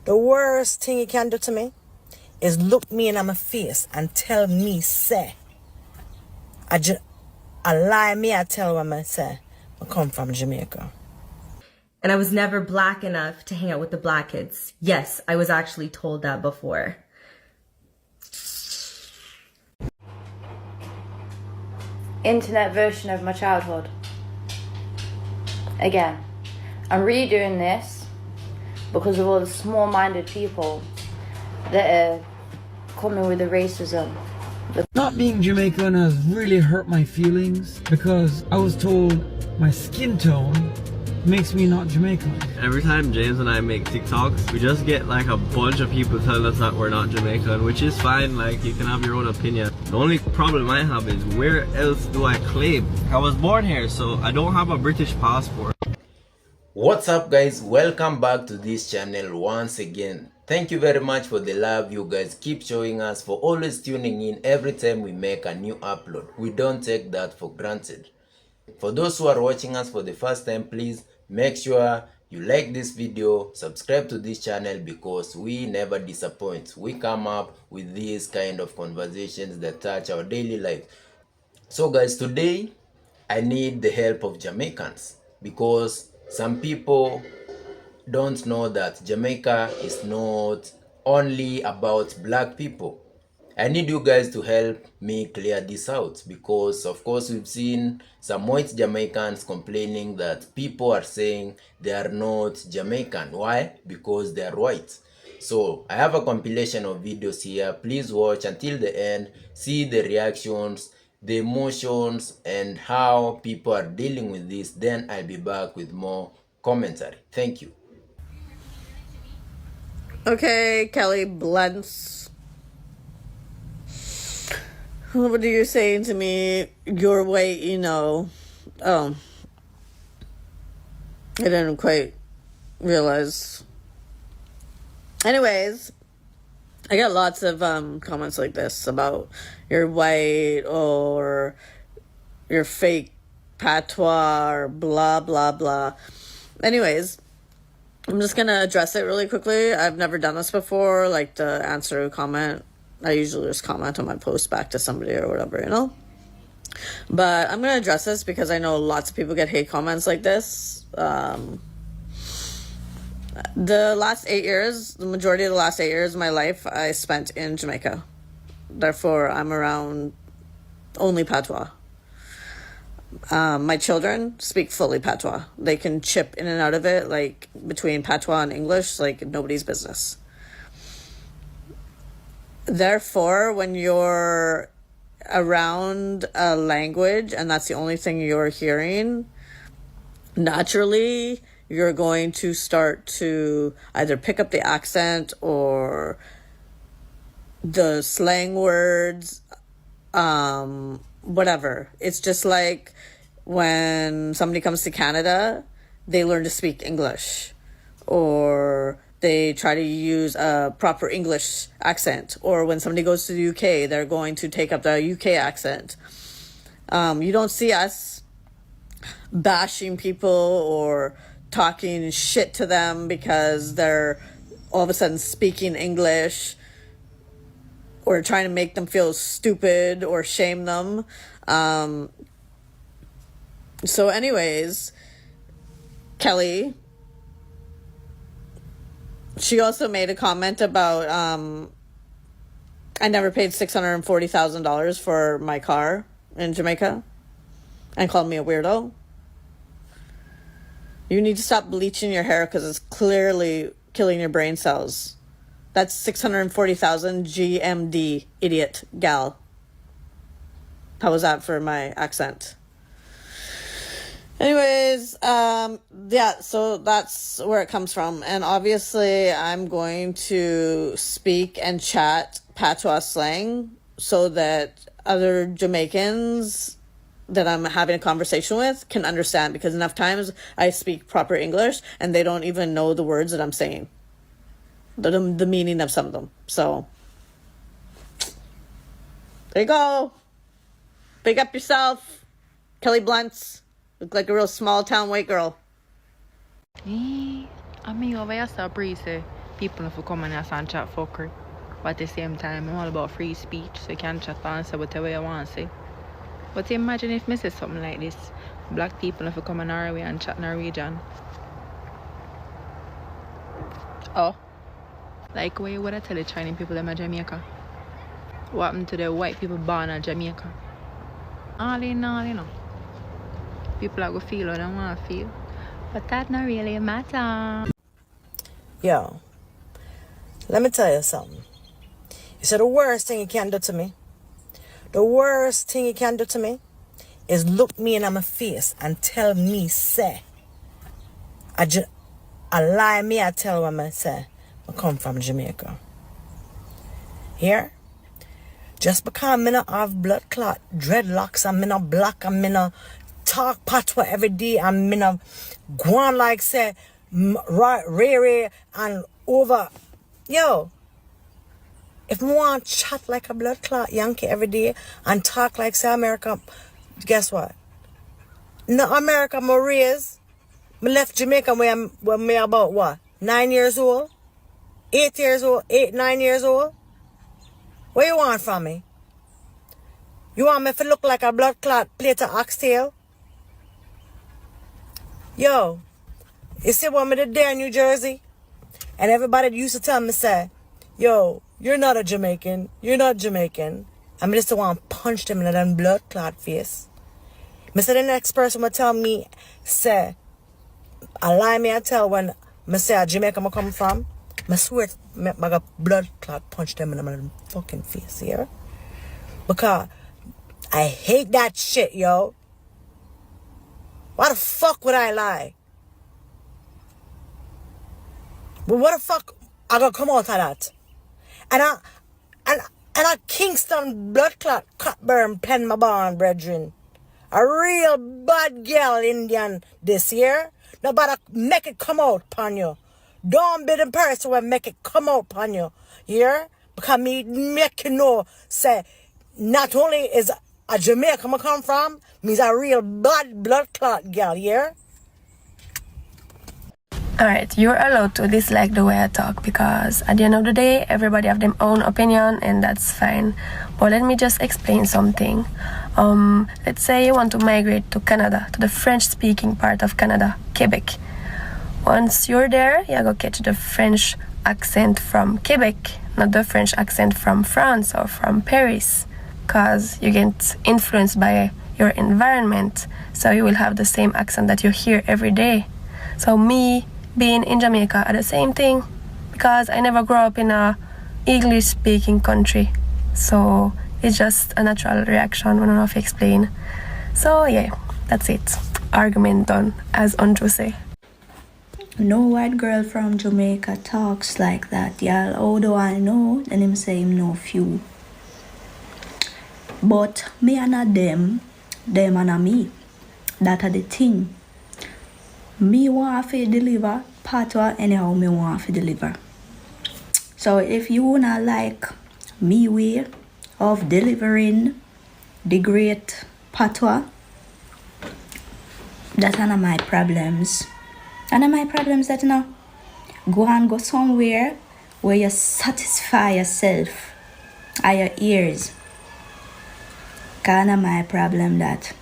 The worst thing you can do to me is look me in my face and tell me, say, a lie me I tell when I say, I come from Jamaica. And I was never black enough to hang out with the black kids. Yes, I was actually told that before. Internet version of my childhood. Again, I'm redoing this because of all the small-minded people that are coming with the racism. Not being Jamaican has really hurt my feelings because I was told my skin tone makes me not Jamaican. Every time James and I make TikToks, we just get like a bunch of people telling us that we're not Jamaican, which is fine, like you can have your own opinion. The only problem I have is where else do I claim? I was born here, so I don't have a British passport. What's up guys, welcome back to this channel once again. Thank you very much for the love you guys keep showing us, for always tuning in every time we make a new upload. We don't take that for granted. For those who are watching us for the first time, please make sure you like this video, subscribe to this channel, because we never disappoint. We come up with these kind of conversations that touch our daily life. So guys, today I need the help of Jamaicans, because some people don't know that Jamaica is not only about black people. I need you guys to help me clear this out, because of course we've seen some white Jamaicans complaining that people are saying they are not Jamaican. Why? Because they are white. So I have a compilation of videos here. Please watch until the end, see the reactions, the emotions, and how people are dealing with this. Then I'll be back with more commentary. Thank you. Okay, Kelly Blentz. What are you saying to me? Your way, you know. Oh. I didn't quite realize. Anyways, I got lots of comments like this about you're white or you're fake patois or blah, blah, blah. Anyways, I'm just going to address it really quickly. I've never done this before, like to answer a comment. I usually just comment on my post back to somebody or whatever, you know? But I'm going to address this because I know lots of people get hate comments like this. The last 8 years, the majority of the last 8 years of my life, I spent in Jamaica. Therefore, I'm around only patois. My children speak fully patois. They can chip in and out of it, like between patois and English, like nobody's business. Therefore, when you're around a language and that's the only thing you're hearing, naturally, you're going to start to either pick up the accent or the slang words, whatever. It's just like when somebody comes to Canada, they learn to speak English, or they try to use a proper English accent, or when somebody goes to the UK, they're going to take up the UK accent. You don't see us bashing people or talking shit to them because they're all of a sudden speaking English, or trying to make them feel stupid or shame them. So anyways, Kelly, she also made a comment about I never paid $640,000 for my car in Jamaica and called me a weirdo. You need to stop bleaching your hair because it's clearly killing your brain cells. That's 640,000 GMD, idiot gal. How was that for my accent? Anyways, yeah, so that's where it comes from. And obviously, I'm going to speak and chat patois slang so that other Jamaicans that I'm having a conversation with can understand, because enough times I speak proper English and they don't even know the words that I'm saying, the meaning of some of them. So there you go. Big up yourself, Kelly Blentz. Look like a real small town white girl. Amigo, vaya sorpresa. people if you come and ask and chat fucker. But at the same time, I'm all about free speech, so you can chat and say whatever you want to say. But imagine if me say something like this. Black people if you come in Norway and chat Norwegian. Oh. Like what you would I tell the Chinese people in Jamaica? What happened to the white people born in Jamaica? All in all, you know. People are going to feel what they want to feel. But that not really matter. Yo, let me tell you something. You said the worst thing you can do to me, the worst thing you can do to me is look me in my face and tell me, say, I lie me, I tell what I say, I come from Jamaica. Here? Just because I'm not have blood clot, dreadlocks, I'm not black, I'm not talk patois every day, I'm not go on like say, Ray and over. Yo, if I want to chat like a blood clot Yankee every day and talk like say America, guess what? No America, I raised. I left Jamaica when I about what? 9 years old? 8 years old? 8, 9 years old? What you want from me? You want me to look like a blood clot plate of oxtail? Yo, you see what me did there in New Jersey? And everybody used to tell me, say, yo, you're not a Jamaican. You're not Jamaican. And I just want to punch them in that blood clot face. I say the next person will tell me, say, I lie me I tell when I say a Jamaica I come from. I swear I got blood clot punch them in my fucking face here. Because I hate that shit, yo. Why the fuck would I lie? But what the fuck I gotta come out of that? And I Kingston blood clot Cockburn pen my barn, brethren. A real bad girl Indian this year. Nobody make it come out upon you. Don't be the person who make it come out upon you. Here? Because me make you know, say, not only is a Jamaica I come from, me's a real bad blood clot girl, here. Alright, you're allowed to dislike the way I talk because at the end of the day, everybody have their own opinion and that's fine. But let me just explain something. Let's say you want to migrate to Canada, to the French-speaking part of Canada, Quebec. Once you're there, you're going to catch the French accent from Quebec, not the French accent from France or from Paris. Because you get influenced by your environment, so you will have the same accent that you hear every day. So me being in Jamaica are the same thing because I never grew up in a English speaking country, so it's just a natural reaction when I don't know if I explain. So yeah, that's it. Argument done, as Andrew say. No white girl from Jamaica talks like that, y'all. How do I know? Then him say him know few. But me and a them and a me. That are the thing. Me want to deliver patois anyhow me want to deliver. So if you not like me way of delivering the great patois, that's none of my problems. None of my problems that you know. Go and go somewhere where you satisfy yourself and your ears. None of my problem that.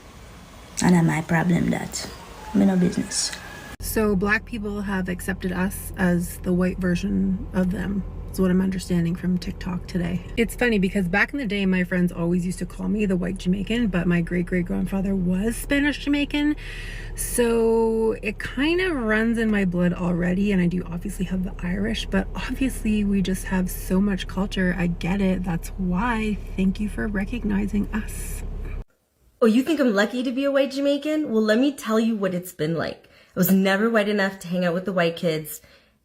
None of my problem that. Me no business. So black people have accepted us as the white version of them. Is what I'm understanding from TikTok today. It's funny because back in the day, my friends always used to call me the white Jamaican, but my great-great-grandfather was Spanish Jamaican. So it kind of runs in my blood already, and I do obviously have the Irish, but obviously we just have so much culture. I get it. That's why. Thank you for recognizing us. Oh, you think I'm lucky to be a white Jamaican? Well, let me tell you what it's been like. I was never white enough to hang out with the white kids,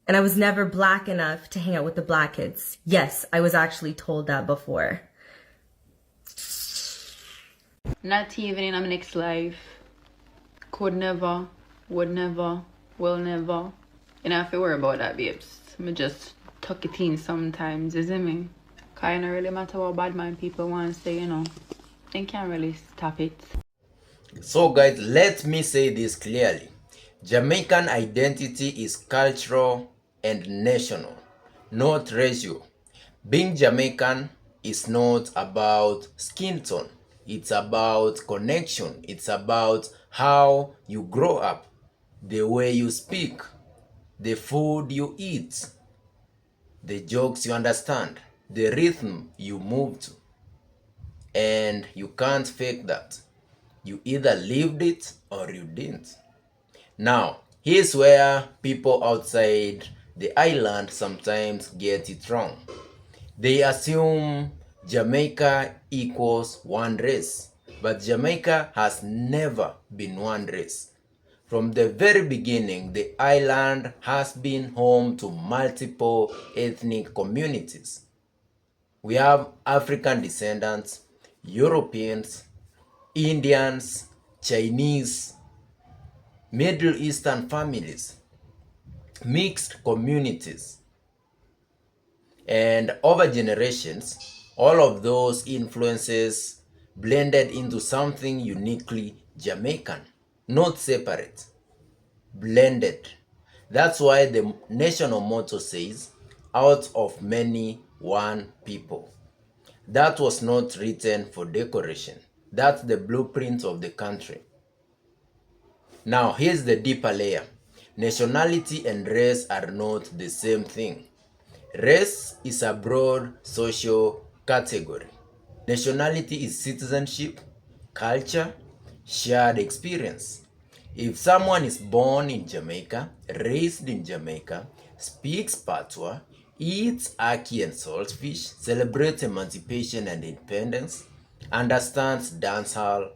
and I was never black enough to hang out with the black kids. Yes, I was actually told that before. Not even in my next life. Could never, would never, will never. You know, if you worry about that, babes, I just tuck it in sometimes, isn't me? Kind of really matter what bad mind people want to say, you know. They can't really stop it. So guys, let me say this clearly. Jamaican identity is cultural and national. not ratio. Being Jamaican is not about skin tone. It's about connection. It's about how you grow up, the way you speak, the food you eat, the jokes you understand, the rhythm you move to. And you can't fake that. You either lived it or you didn't. Now, here's where people outside the island sometimes get it wrong. They assume Jamaica equals one race, but Jamaica has never been one race. From the very beginning, the island has been home to multiple ethnic communities. We have African descendants, Europeans, Indians, Chinese, Middle Eastern families, mixed communities. And over generations, all of those influences blended into something uniquely Jamaican, not separate, blended. That's why the national motto says, out of many, one people. That was not written for decoration. That's the blueprint of the country. Now, here's the deeper layer. Nationality and race are not the same thing. Race is a broad social category. Nationality is citizenship, culture, shared experience. If someone is born in Jamaica, raised in Jamaica, speaks patois, eats ackee and saltfish, celebrates emancipation and independence, understands dancehall,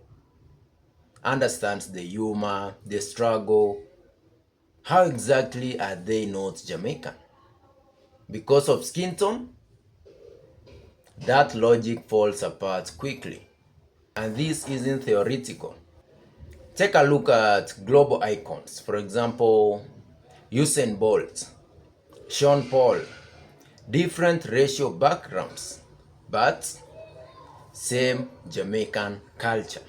understands the humor, the struggle, how exactly are they not Jamaican? Because of skin tone? That logic falls apart quickly. And this isn't theoretical. Take a look at global icons. For example, Usain Bolt, Sean Paul. Different racial backgrounds, but same Jamaican culture.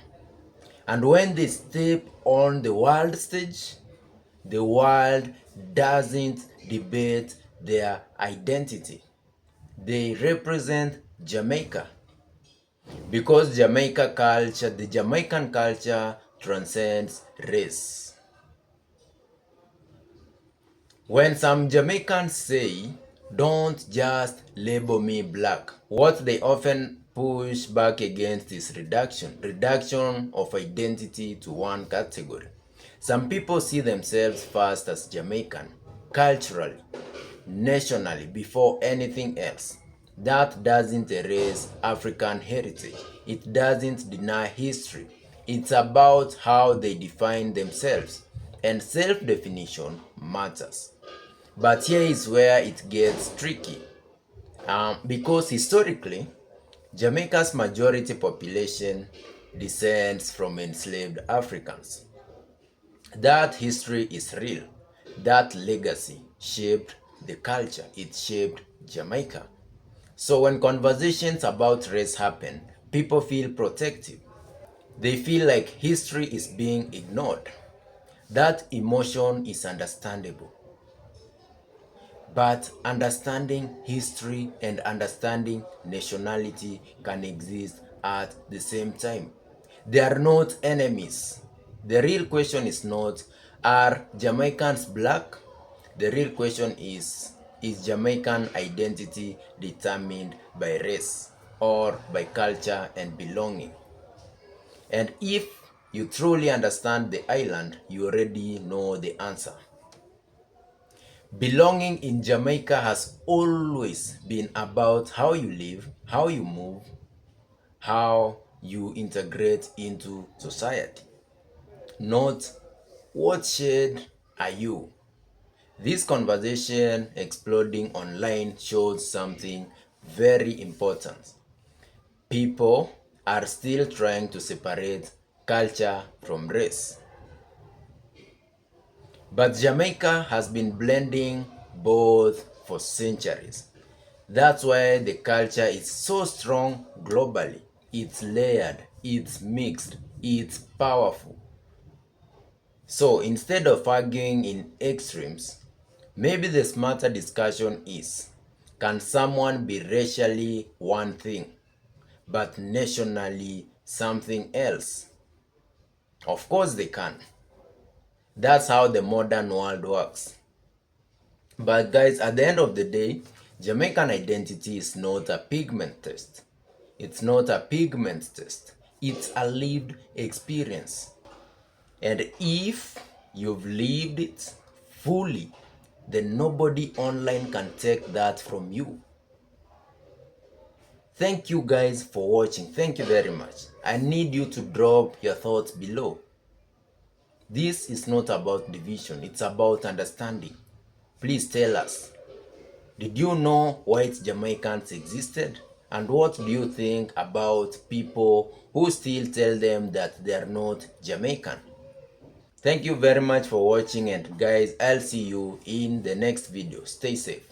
And when they step on the world stage, the world doesn't debate their identity. They represent Jamaica. Because the Jamaican culture transcends race. When some Jamaicans say, don't just label me black, what they often push back against is reduction of identity to one category. Some people see themselves first as Jamaican, culturally, nationally, before anything else. That doesn't erase African heritage. It doesn't deny history. It's about how they define themselves, and self-definition matters. But here is where it gets tricky. Because historically, Jamaica's majority population descends from enslaved Africans. That history is real. That legacy shaped the culture. It shaped Jamaica. So when conversations about race happen, people feel protective. They feel like history is being ignored. That emotion is understandable. But understanding history and understanding nationality can exist at the same time. They are not enemies. The real question is not, are Jamaicans black? The real question is Jamaican identity determined by race or by culture and belonging? And if you truly understand the island, you already know the answer. Belonging in Jamaica has always been about how you live, how you move, how you integrate into society, not what shade are you. This conversation exploding online shows something very important. People are still trying to separate culture from race. But Jamaica has been blending both for centuries. That's why the culture is so strong globally. It's layered, it's mixed, it's powerful. So instead of arguing in extremes, maybe the smarter discussion is, Can someone be racially one thing, but nationally something else? Of course they can. That's how the modern world works. But guys, at the end of the day, Jamaican identity is not a pigment test. It's not a pigment test. It's a lived experience. And if you've lived it fully, then nobody online can take that from you. Thank you guys for watching. Thank you very much. I need you to drop your thoughts below. This is not about division, it's about understanding. Please tell us, did you know white Jamaicans existed? And what do you think about people who still tell them that they are not Jamaican? Thank you very much for watching, and guys, I'll see you in the next video. Stay safe.